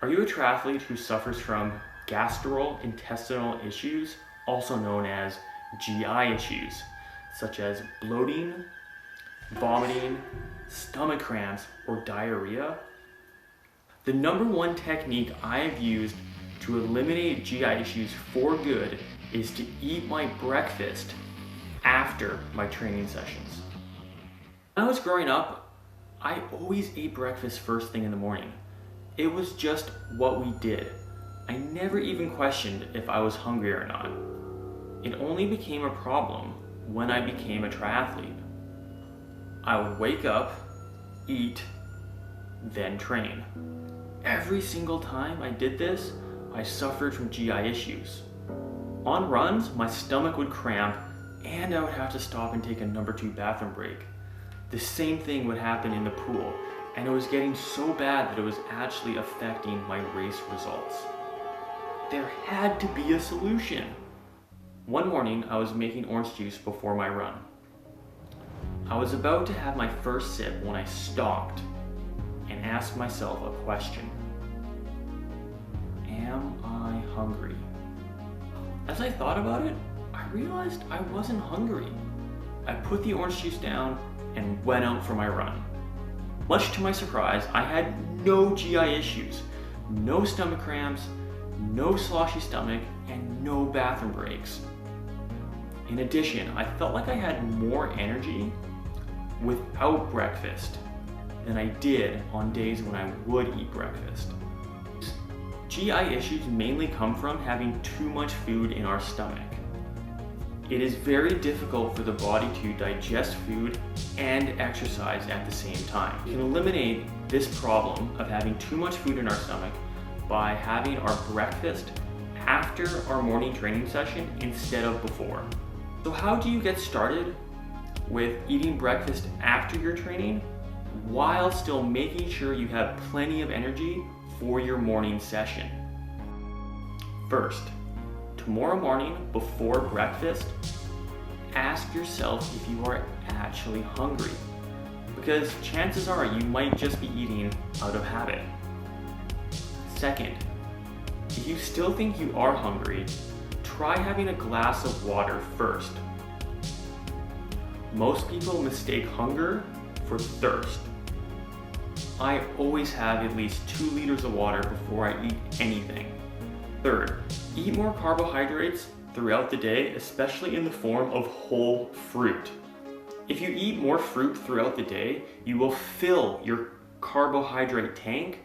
Are you a triathlete who suffers from gastrointestinal issues, also known as GI issues, such as bloating, vomiting, stomach cramps, or diarrhea? The number one technique I have used to eliminate GI issues for good is to eat my breakfast after my training sessions. When I was growing up, I always ate breakfast first thing in the morning. It was just what we did. I never even questioned if I was hungry or not. It only became a problem when I became a triathlete. I would wake up, eat, then train. Every single time I did this, I suffered from GI issues. On runs, my stomach would cramp and I would have to stop and take a number 2 bathroom break. The same thing would happen in the pool, and it was getting so bad that it was actually affecting my race results. There had to be a solution. One morning, I was making orange juice before my run. I was about to have my first sip when I stopped and asked myself a question. Am I hungry? As I thought about it, I realized I wasn't hungry. I put the orange juice down and went out for my run. Much to my surprise, I had no GI issues, no stomach cramps, no sloshy stomach, and no bathroom breaks. In addition, I felt like I had more energy without breakfast than I did on days when I would eat breakfast. GI issues mainly come from having too much food in our stomach. It is very difficult for the body to digest food and exercise at the same time. We can eliminate this problem of having too much food in our stomach by having our breakfast after our morning training session instead of before. So how do you get started with eating breakfast after your training while still making sure you have plenty of energy for your morning session? First, tomorrow morning before breakfast, ask yourself if you are actually hungry, because chances are you might just be eating out of habit. Second, if you still think you are hungry, try having a glass of water first. Most people mistake hunger for thirst. I always have at least 2 liters of water before I eat anything. Third, eat more carbohydrates throughout the day, especially in the form of whole fruit. If you eat more fruit throughout the day, you will fill your carbohydrate tank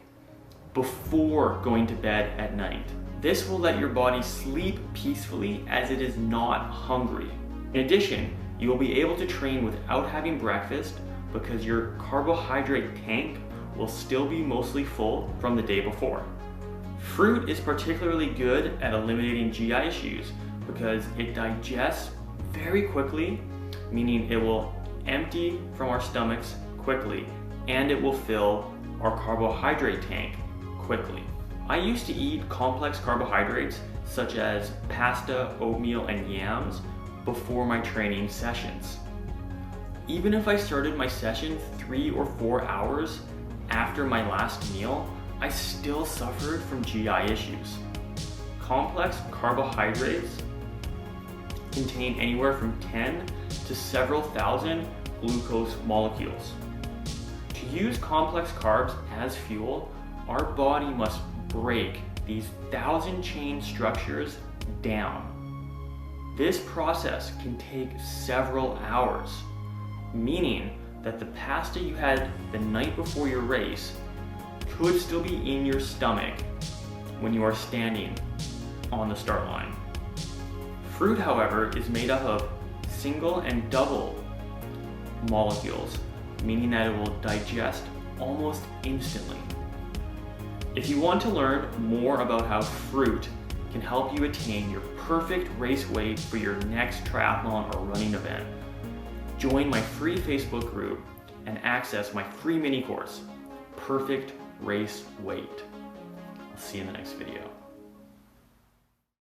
before going to bed at night. This will let your body sleep peacefully as it is not hungry. In addition, you will be able to train without having breakfast because your carbohydrate tank will still be mostly full from the day before. Fruit is particularly good at eliminating GI issues because it digests very quickly, meaning it will empty from our stomachs quickly, and it will fill our carbohydrate tank quickly. I used to eat complex carbohydrates such as pasta, oatmeal, and yams before my training sessions. Even if I started my session 3 or 4 hours after my last meal, I still suffered from GI issues. Complex carbohydrates contain anywhere from 10 to several thousand glucose molecules. To use complex carbs as fuel, our body must break these 1,000-chain structures down. This process can take several hours, meaning that the pasta you had the night before your race could still be in your stomach when you are standing on the start line. Fruit, however, is made up of single and double molecules, meaning that it will digest almost instantly. If you want to learn more about how fruit can help you attain your perfect race weight for your next triathlon or running event, join my free Facebook group and access my free mini course, Perfect Race Weight. I'll see you in the next video.